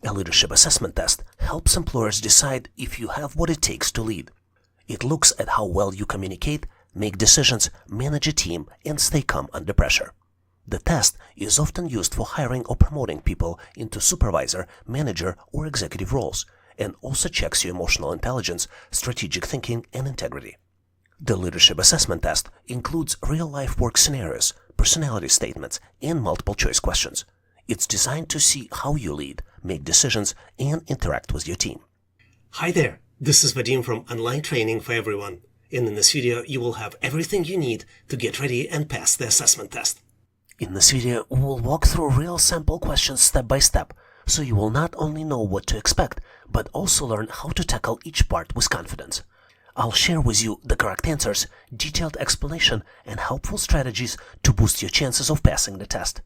A leadership assessment test helps employers decide if you have what it takes to lead. It looks at how well you communicate, make decisions, manage a team, and stay calm under pressure. The test is often used for hiring or promoting people into supervisor, manager, or executive roles, and also checks your emotional intelligence, strategic thinking, and integrity. The leadership assessment test includes real-life work scenarios, personality statements, and multiple-choice questions. It's designed to see how you lead, make decisions, and interact with your team. Hi there, this is Vadim from Online Training for Everyone. And in this video, you will have everything you need to get ready and pass the assessment test. In this video, we will walk through real sample questions step by step, so you will not only know what to expect, but also learn how to tackle each part with confidence. I'll share with you the correct answers, detailed explanation, and helpful strategies to boost your chances of passing the test.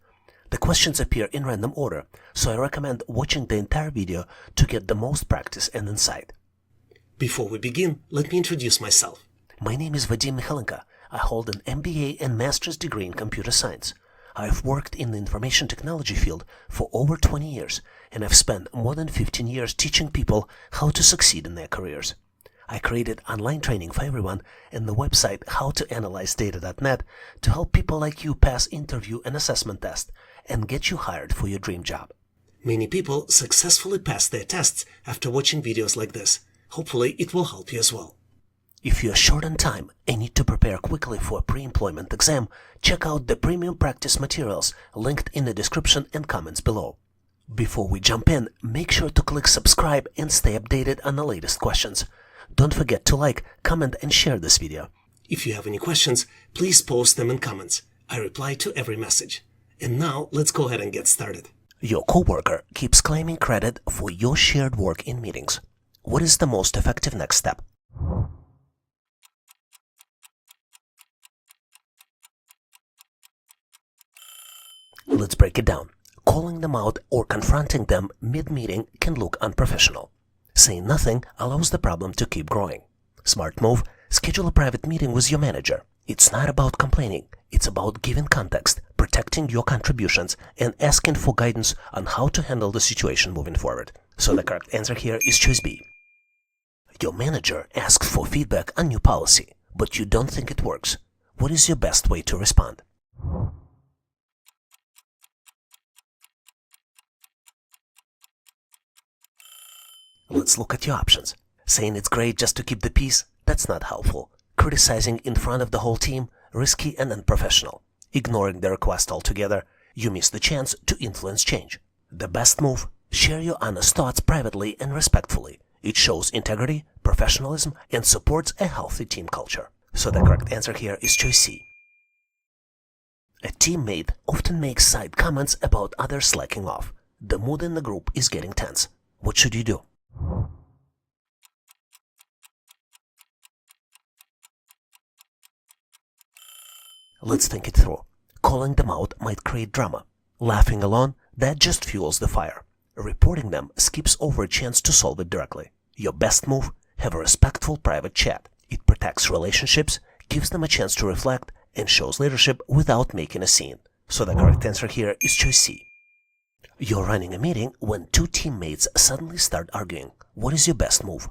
The questions appear in random order, so I recommend watching the entire video to get the most practice and insight. Before we begin, let me introduce myself. My name is Vadim Michalenko. I hold an MBA and master's degree in computer science. I've worked in the information technology field for over 20 years, and I've spent more than 15 years teaching people how to succeed in their careers. I created online training for everyone and the website howtoanalyzedata.net to help people like you pass interview and assessment tests and get you hired for your dream job. Many people successfully pass their tests after watching videos like this. Hopefully, it will help you as well. If you are short on time and need to prepare quickly for a pre-employment exam, check out the premium practice materials linked in the description and comments below. Before we jump in, make sure to click subscribe and stay updated on the latest questions. Don't forget to like, comment, and share this video. If you have any questions, please post them in comments. I reply to every message. And now, let's go ahead and get started. Your coworker keeps claiming credit for your shared work in meetings. What is the most effective next step? Let's break it down. Calling them out or confronting them mid-meeting can look unprofessional. Saying nothing allows the problem to keep growing. Smart move, schedule a private meeting with your manager. It's not about complaining, it's about giving context, protecting your contributions, and asking for guidance on how to handle the situation moving forward. So the correct answer here is choice B. Your manager asks for feedback on new policy, but you don't think it works. What is your best way to respond? Let's look at your options. Saying it's great just to keep the peace, that's not helpful. Criticizing in front of the whole team, risky and unprofessional. Ignoring the request altogether, you miss the chance to influence change. The best move, share your honest thoughts privately and respectfully. It shows integrity, professionalism, and supports a healthy team culture. So the correct answer here is choice C. A teammate often makes side comments about others slacking off. The mood in the group is getting tense. What should you do? Let's think it through. Calling them out might create drama. Laughing alone, that just fuels the fire. Reporting them skips over a chance to solve it directly. Your best move, have a respectful private chat. It protects relationships, gives them a chance to reflect, and shows leadership without making a scene. So the correct answer here is choice C. You're running a meeting when two teammates suddenly start arguing. What is your best move?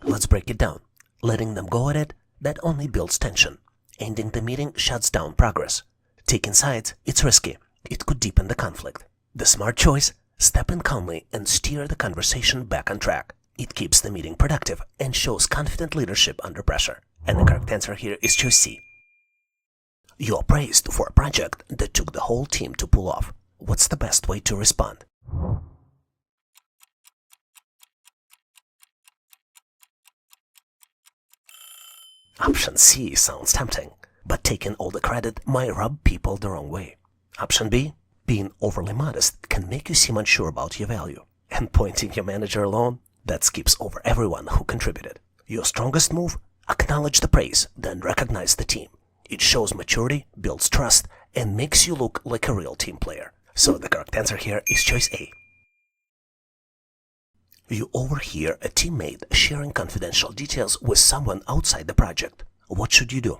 Let's break it down. Letting them go at it, that only builds tension. Ending the meeting shuts down progress. Taking sides, it's risky. It could deepen the conflict. The smart choice, step in calmly and steer the conversation back on track. It keeps the meeting productive and shows confident leadership under pressure. And the correct answer here is choice C. You are praised for a project that took the whole team to pull off. What's the best way to respond? Option C sounds tempting, but taking all the credit might rub people the wrong way. Option B, being overly modest can make you seem unsure about your value. And pointing your manager alone, that skips over everyone who contributed. Your strongest move, acknowledge the praise, then recognize the team. It shows maturity, builds trust, and makes you look like a real team player. So the correct answer here is choice A. You overhear a teammate sharing confidential details with someone outside the project. What should you do?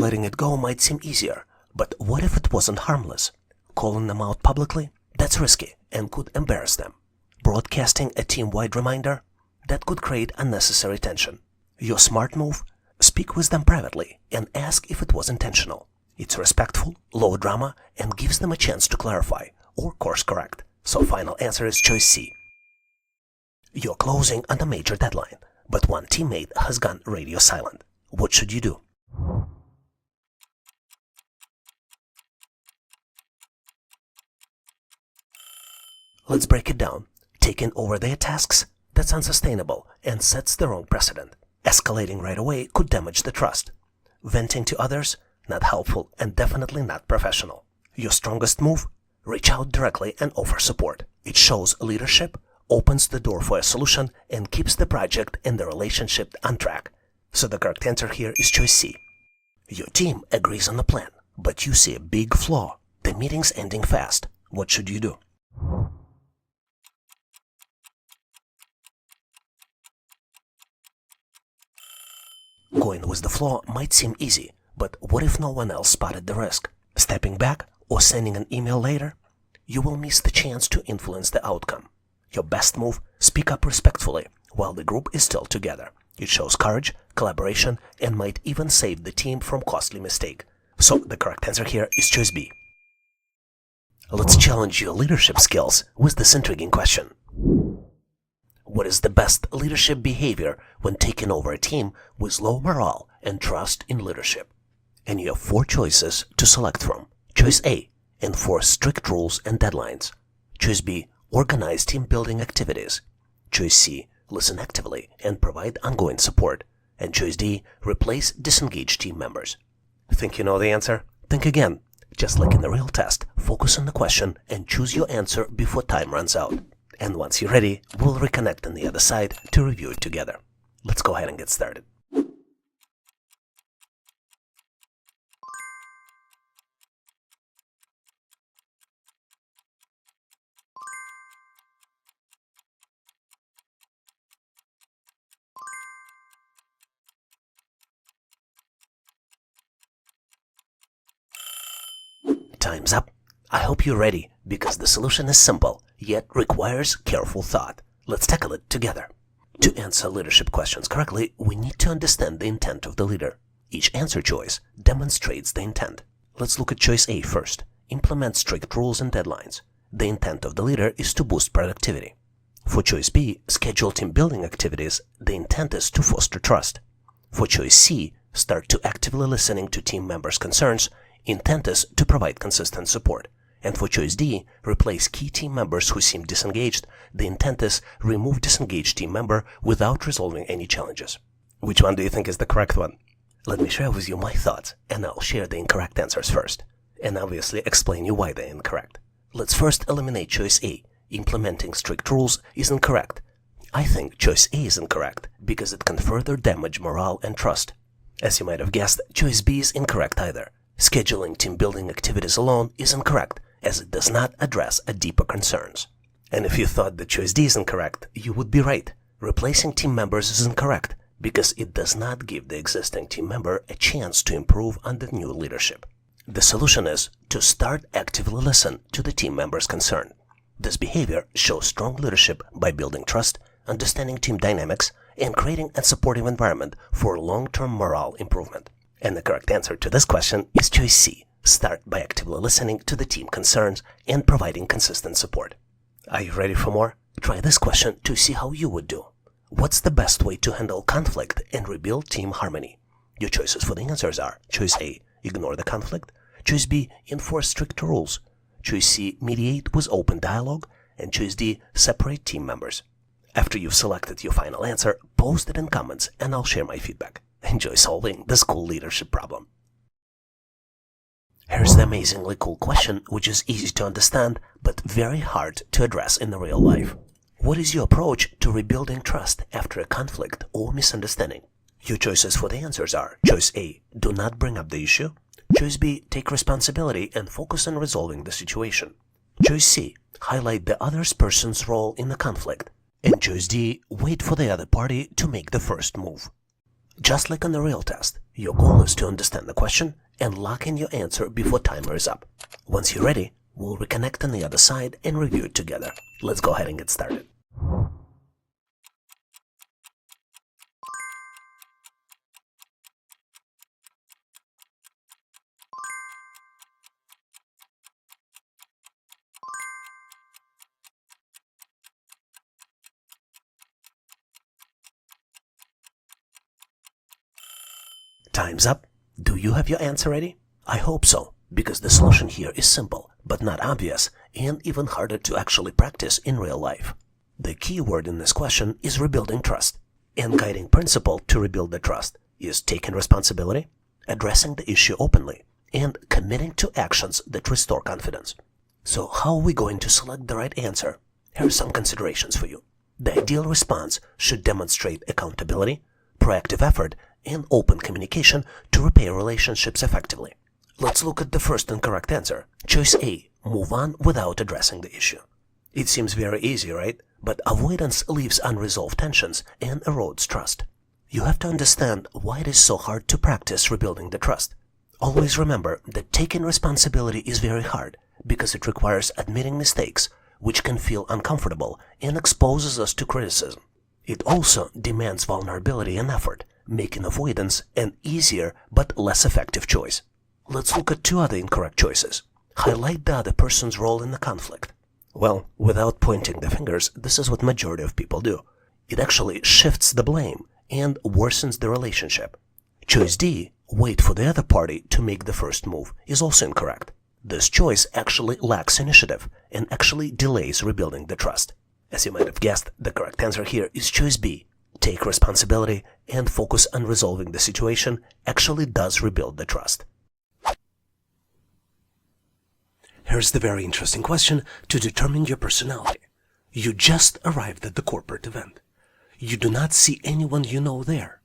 Letting it go might seem easier, but what if it wasn't harmless? Calling them out publicly? That's risky and could embarrass them. Broadcasting a team-wide reminder? That could create unnecessary tension. Your smart move? Speak with them privately and ask if it was intentional. It's respectful, low drama, and gives them a chance to clarify or course correct. So final answer is choice C. You're closing on a major deadline, but one teammate has gone radio silent. What should you do? Let's break it down. Taking over their tasks? That's unsustainable and sets the wrong precedent. Escalating right away could damage the trust. Venting to others? Not helpful and definitely not professional. Your strongest move? Reach out directly and offer support. It shows leadership, opens the door for a solution, and keeps the project and the relationship on track. So the correct answer here is choice C. Your team agrees on the plan, but you see a big flaw. The meeting's ending fast. What should you do? Going with the flaw might seem easy, but what if no one else spotted the risk? Stepping back or sending an email later? You will miss the chance to influence the outcome. Your best move? Speak up respectfully while the group is still together. It shows courage, collaboration, and might even save the team from costly mistake. So the correct answer here is choice B. Let's challenge your leadership skills with this intriguing question. What is the best leadership behavior when taking over a team with low morale and trust in leadership? And you have 4 choices to select from. Choice A, enforce strict rules and deadlines. Choice B, organize team building activities. Choice C, listen actively and provide ongoing support. And choice D, replace disengaged team members. Think you know the answer? Think again. Just like in the real test, focus on the question and choose your answer before time runs out. And once you're ready, we'll reconnect on the other side to review it together. Let's go ahead and get started. Time's up. I hope you're ready, because the solution is simple, yet requires careful thought. Let's tackle it together. To answer leadership questions correctly, we need to understand the intent of the leader. Each answer choice demonstrates the intent. Let's look at choice A first. Implement strict rules and deadlines. The intent of the leader is to boost productivity. For choice B, schedule team building activities. The intent is to foster trust. For choice C, start to actively listening to team members' concerns. Intent is to provide consistent support. And for choice D, replace key team members who seem disengaged. The intent is remove disengaged team member without resolving any challenges. Which one do you think is the correct one? Let me share with you my thoughts, and I'll share the incorrect answers first, and obviously explain you why they're incorrect. Let's first eliminate choice A. Implementing strict rules is incorrect. I think choice A is incorrect because it can further damage morale and trust. As you might have guessed, choice B is incorrect either. Scheduling team building activities alone is incorrect, as it does not address a deeper concerns. And if you thought that choice D is incorrect, you would be right. Replacing team members is incorrect, because it does not give the existing team member a chance to improve under new leadership. The solution is to start actively listen to the team member's concern. This behavior shows strong leadership by building trust, understanding team dynamics, and creating a supportive environment for long-term morale improvement. And the correct answer to this question is choice C. Start by actively listening to the team concerns and providing consistent support. Are you ready for more? Try this question to see how you would do. What's the best way to handle conflict and rebuild team harmony? Your choices for the answers are choice A, ignore the conflict. Choice B, enforce strict rules. Choice C, mediate with open dialogue. And choice D, separate team members. After you've selected your final answer, post it in comments and I'll share my feedback. Enjoy solving this cool leadership problem. Here's the amazingly cool question, which is easy to understand, but very hard to address in the real life. What is your approach to rebuilding trust after a conflict or misunderstanding? Your choices for the answers are choice A, do not bring up the issue. Choice B, take responsibility and focus on resolving the situation. Choice C, highlight the other person's role in the conflict. And choice D, wait for the other party to make the first move. Just like on the real test, your goal is to understand the question and lock in your answer before timer is up. Once you're ready, we'll reconnect on the other side and review it together. Let's go ahead and get started. Time's up. Do you have your answer ready? I hope so, because the solution here is simple, but not obvious, and even harder to actually practice in real life. The key word in this question is rebuilding trust, and guiding principle to rebuild the trust is taking responsibility, addressing the issue openly, and committing to actions that restore confidence. So how are we going to select the right answer? Here are some considerations for you. The ideal response should demonstrate accountability, proactive effort, and open communication to repair relationships effectively. Let's look at the first and correct answer. Choice A, move on without addressing the issue. It seems very easy, right? But avoidance leaves unresolved tensions and erodes trust. You have to understand why it is so hard to practice rebuilding the trust. Always remember that taking responsibility is very hard because it requires admitting mistakes, which can feel uncomfortable and exposes us to criticism. It also demands vulnerability and effort, making avoidance an easier but less effective choice. Let's look at two other incorrect choices. Highlight the other person's role in the conflict. Well, without pointing the fingers, this is what majority of people do. It actually shifts the blame and worsens the relationship. Choice D, wait for the other party to make the first move, is also incorrect. This choice actually lacks initiative and actually delays rebuilding the trust. As you might have guessed, the correct answer here is choice B. Take responsibility and focus on resolving the situation actually does rebuild the trust. Here's the very interesting question to determine your personality. You just arrived at the corporate event. You do not see anyone you know there.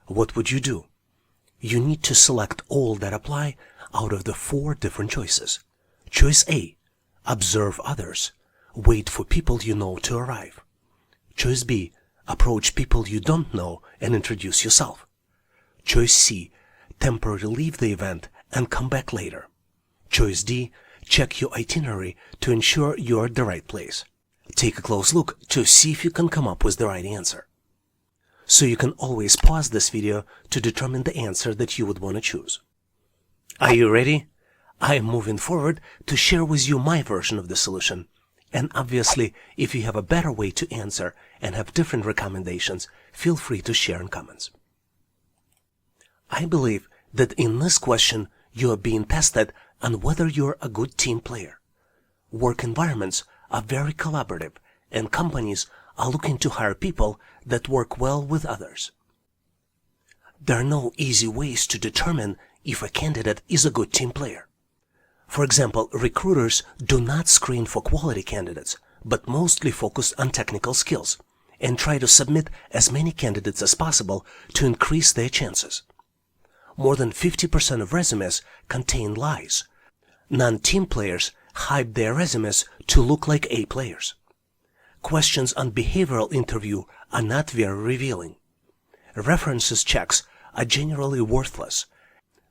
What would you do? You need to select all that apply out of the 4 different choices. Choice A, observe others. Wait for people you know to arrive. Choice B, approach people you don't know and introduce yourself. Choice C, temporarily leave the event and come back later. Choice D, check your itinerary to ensure you're at the right place. Take a close look to see if you can come up with the right answer. So you can always pause this video to determine the answer that you would want to choose. Are you ready? I am moving forward to share with you my version of the solution. And obviously, if you have a better way to answer and have different recommendations, feel free to share in comments. I believe that in this question, you are being tested on whether you're a good team player. Work environments are very collaborative, and companies are looking to hire people that work well with others. There are no easy ways to determine if a candidate is a good team player. For example, recruiters do not screen for quality candidates, but mostly focus on technical skills and try to submit as many candidates as possible to increase their chances. More than 50% of resumes contain lies. Non-team players hide their resumes to look like A players. Questions on behavioral interview are not very revealing. References checks are generally worthless.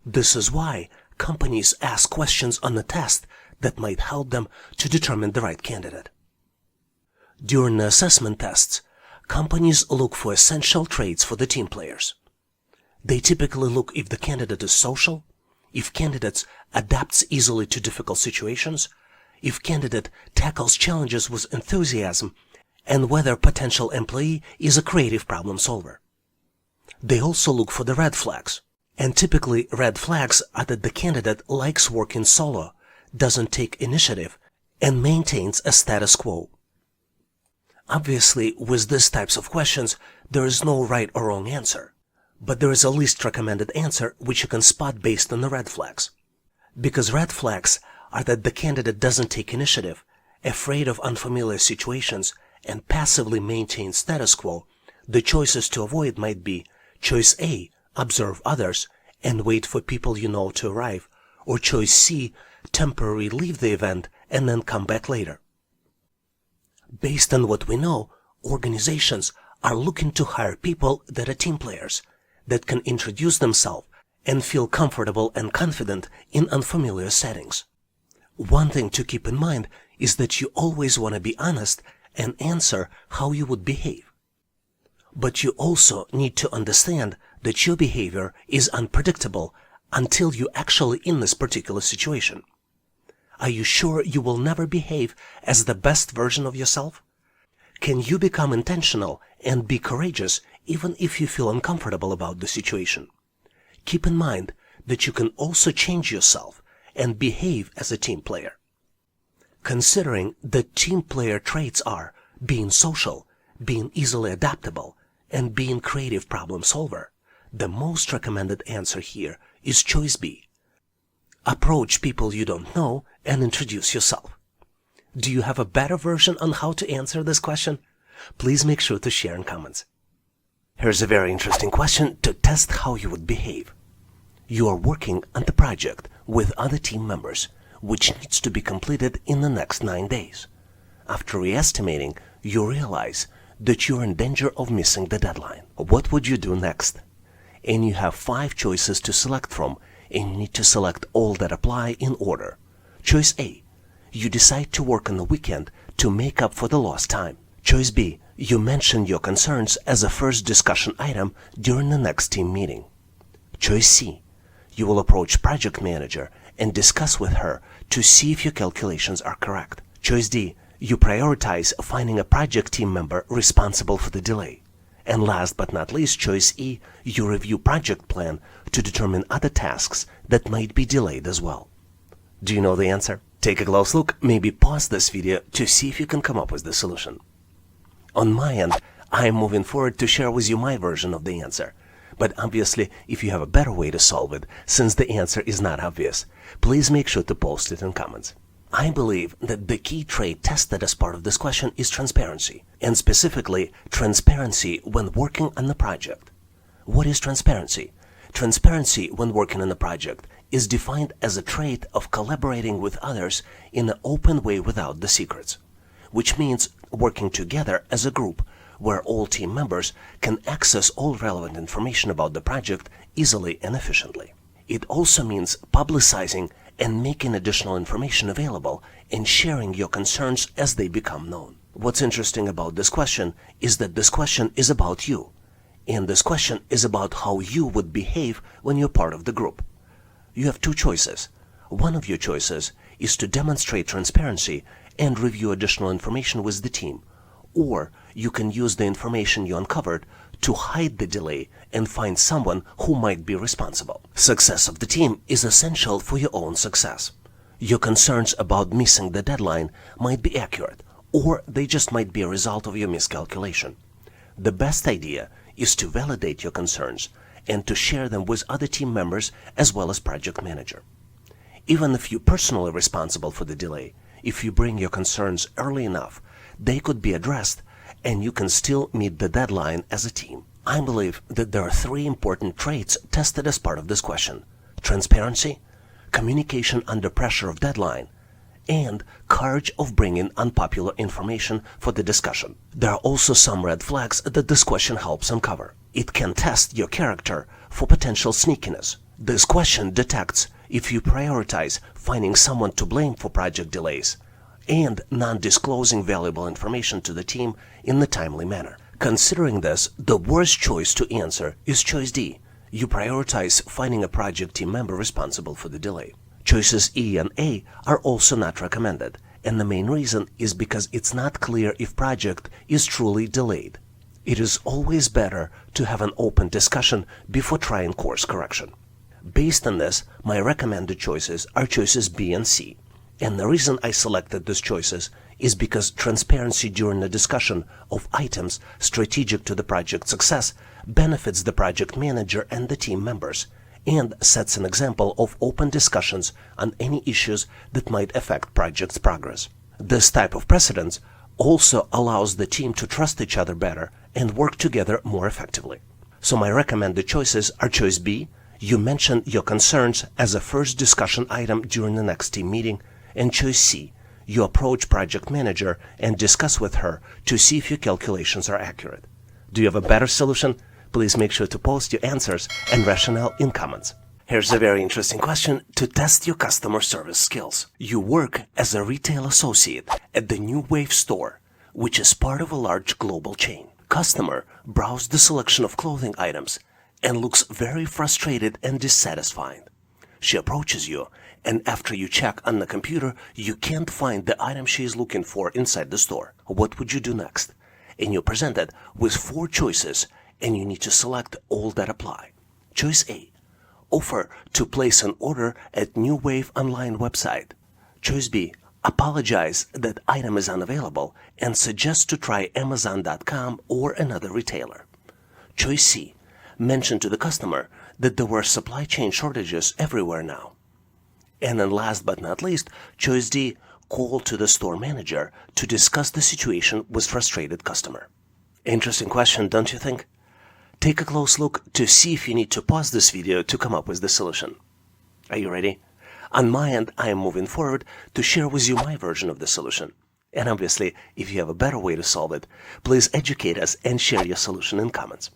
This is why companies ask questions on the test that might help them to determine the right candidate. During the assessment tests, companies look for essential traits for the team players. They typically look if the candidate is social, if candidate adapts easily to difficult situations, if candidate tackles challenges with enthusiasm, and whether potential employee is a creative problem solver. They also look for the red flags. And typically, red flags are that the candidate likes working solo, doesn't take initiative, and maintains a status quo. Obviously, with these types of questions, there is no right or wrong answer. But there is a least recommended answer which you can spot based on the red flags. Because red flags are that the candidate doesn't take initiative, afraid of unfamiliar situations, and passively maintains status quo, the choices to avoid might be choice A, observe others and wait for people you know to arrive, or choice C, temporarily leave the event and then come back later. Based on what we know, organizations are looking to hire people that are team players. that can introduce themselves and feel comfortable and confident in unfamiliar settings. One thing to keep in mind is that you always want to be honest and answer how you would behave. But you also need to understand that your behavior is unpredictable until you're actually in this particular situation. Are you sure you will never behave as the best version of yourself? Can you become intentional and be courageous even if you feel uncomfortable about the situation? Keep in mind that you can also change yourself and behave as a team player. Considering that team player traits are being social, being easily adaptable, and being creative problem solver, the most recommended answer here is choice B. Approach people you don't know and introduce yourself. Do you have a better version on how to answer this question? Please make sure to share in comments. Here's a very interesting question to test how you would behave. You are working on the project with other team members, which needs to be completed in the next 9 days. After re-estimating, you realize that you're in danger of missing the deadline. What would you do next? And you have 5 choices to select from, and you need to select all that apply in order. Choice A. You decide to work on the weekend to make up for the lost time. Choice B. You mention your concerns as a first discussion item during the next team meeting. Choice C. You will approach project manager and discuss with her to see if your calculations are correct. Choice D. You prioritize finding a project team member responsible for the delay. And last but not least, choice E. You review project plan to determine other tasks that might be delayed as well. Do you know the answer? Take a close look, maybe pause this video to see if you can come up with the solution. On my end, I am moving forward to share with you my version of the answer. But obviously, if you have a better way to solve it, since the answer is not obvious, please make sure to post it in comments. I believe that the key trait tested as part of this question is transparency, and specifically transparency when working on the project. What is transparency? Transparency when working on the project is defined as a trait of collaborating with others in an open way without the secrets, which means working together as a group where all team members can access all relevant information about the project easily and efficiently. It also means publicizing and making additional information available and sharing your concerns as they become known. What's interesting about this question is that this question is about you, and this question is about how you would behave when you're part of the group. You have 2 choices. One of your choices is to demonstrate transparency and review additional information with the team, or you can use the information you uncovered to hide the delay and find someone who might be responsible. Success of the team is essential for your own success. Your concerns about missing the deadline might be accurate, or they just might be a result of your miscalculation. The best idea is to validate your concerns and to share them with other team members as well as project manager. Even if you're personally responsible for the delay, if you bring your concerns early enough, they could be addressed and you can still meet the deadline as a team. I believe that there are 3 important traits tested as part of this question: transparency, communication under pressure of deadline, and courage of bringing unpopular information for the discussion. There are also some red flags that this question helps uncover. It can test your character for potential sneakiness. This question detects if you prioritize finding someone to blame for project delays and non-disclosing valuable information to the team in a timely manner. Considering this, the worst choice to answer is choice D. You prioritize finding a project team member responsible for the delay. Choices E and A are also not recommended, and the main reason is because it's not clear if project is truly delayed. It is always better to have an open discussion before trying course correction. Based on this, my recommended choices are choices B and C. And the reason I selected these choices is because transparency during the discussion of items strategic to the project success benefits the project manager and the team members, and sets an example of open discussions on any issues that might affect project's progress. This type of precedence also allows the team to trust each other better and work together more effectively. So my recommended choices are choice B. You mention your concerns as a first discussion item during the next team meeting, and choice C. You approach project manager and discuss with her to see if your calculations are accurate. Do you have a better solution? Please make sure to post your answers and rationale in comments. Here's a very interesting question to test your customer service skills. You work as a retail associate at the New Wave store, which is part of a large global chain. Customer browsed the selection of clothing items and looks very frustrated and dissatisfied. She approaches you, and after you check on the computer, you can't find the item she is looking for inside the store. What would you do next? And you're presented with 4 choices, and you need to select all that apply. Choice A: offer to place an order at New Wave online website. Choice B: apologize that item is unavailable and suggest to try Amazon.com or another retailer. Choice C: mention to the customer that there were supply chain shortages everywhere now. And then last but not least, choice D: call to the store manager to discuss the situation with frustrated customer. Interesting question, don't you think? Take a close look to see if you need to pause this video to come up with the solution. Are you ready? On my end, I am moving forward to share with you my version of the solution. And obviously, if you have a better way to solve it, please educate us and share your solution in comments.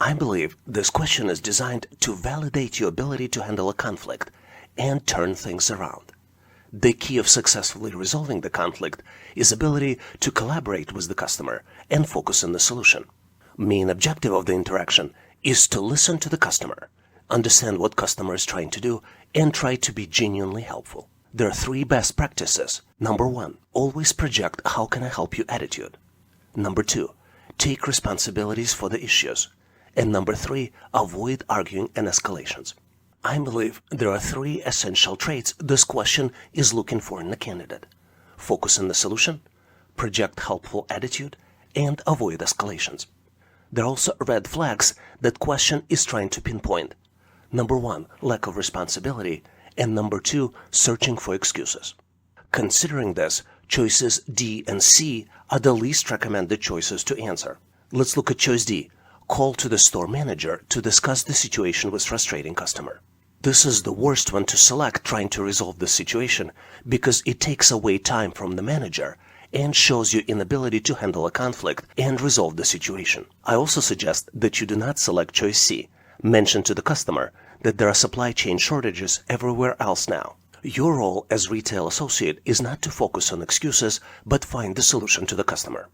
I believe this question is designed to validate your ability to handle a conflict and turn things around. The key of successfully resolving the conflict is ability to collaborate with the customer and focus on the solution. Main objective of the interaction is to listen to the customer, understand what customer is trying to do, and try to be genuinely helpful. There are 3 best practices. Number 1, always project "how can I help you" attitude. Number 2, take responsibilities for the issues. And number 3, avoid arguing and escalations. I believe there are 3 essential traits this question is looking for in a candidate: focus on the solution, project helpful attitude, and avoid escalations. There are also red flags that question is trying to pinpoint. Number 1, lack of responsibility, and number 2, searching for excuses. Considering this, choices D and C are the least recommended choices to answer. Let's look at choice D: call to the store manager to discuss the situation with frustrating customer. This is the worst one to select trying to resolve the situation because it takes away time from the manager and shows your inability to handle a conflict and resolve the situation. I also suggest that you do not select choice C: mention to the customer that there are supply chain shortages everywhere else now. Your role as retail associate is not to focus on excuses, but find the solution to the customer.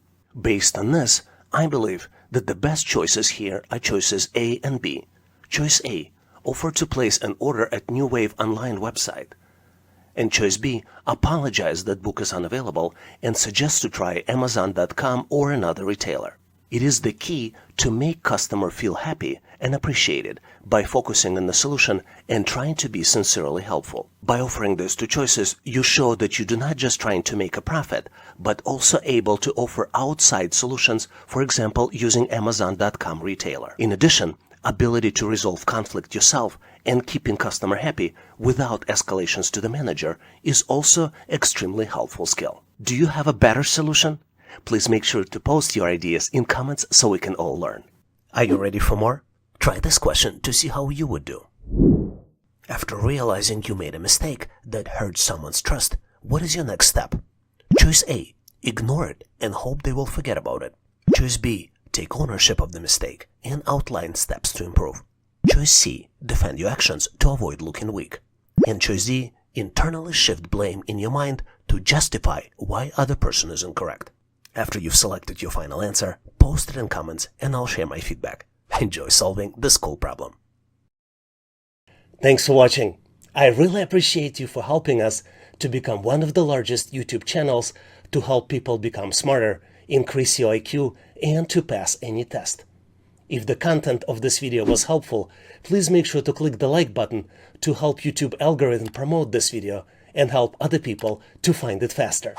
Based on this, I believe that the best choices here are choices A and B. Choice A: offer to place an order at New Wave online website. And choice B: apologize that book is unavailable and suggest to try Amazon.com or another retailer. It is the key to make customer feel happy and appreciated by focusing on the solution and trying to be sincerely helpful. By offering these 2 choices, you show that you do not just trying to make a profit, but also able to offer outside solutions, for example, using Amazon.com retailer. In addition, ability to resolve conflict yourself and keeping customer happy without escalations to the manager is also extremely helpful skill. Do you have a better solution? Please make sure to post your ideas in comments so we can all learn. Are you ready for more? Try this question to see how you would do. After realizing you made a mistake that hurt someone's trust, what is your next step? Choice A: ignore it and hope they will forget about it. Choice B: take ownership of the mistake and outline steps to improve. Choice C: defend your actions to avoid looking weak. And choice D: internally shift blame in your mind to justify why other person is incorrect. After you've selected your final answer, post it in comments and I'll share my feedback. Enjoy solving this cool problem. Thanks for watching. I really appreciate you for helping us to become one of the largest YouTube channels to help people become smarter, increase your IQ, and to pass any test. If the content of this video was helpful, please make sure to click the like button to help YouTube algorithm promote this video and help other people to find it faster.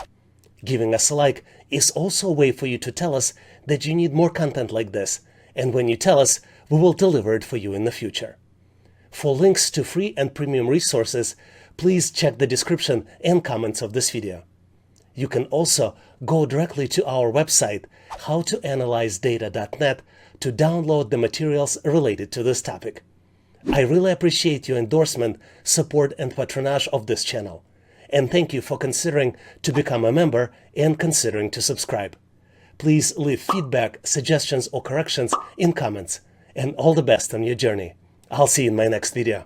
Giving us a like is also a way for you to tell us that you need more content like this, and when you tell us, we will deliver it for you in the future. For links to free and premium resources, please check the description and comments of this video. You can also go directly to our website, howtoanalyzedata.net, to download the materials related to this topic. I really appreciate your endorsement, support, and patronage of this channel. And thank you for considering to become a member and considering to subscribe. Please leave feedback, suggestions, or corrections in comments. and all the best on your journey. I'll see you in my next video.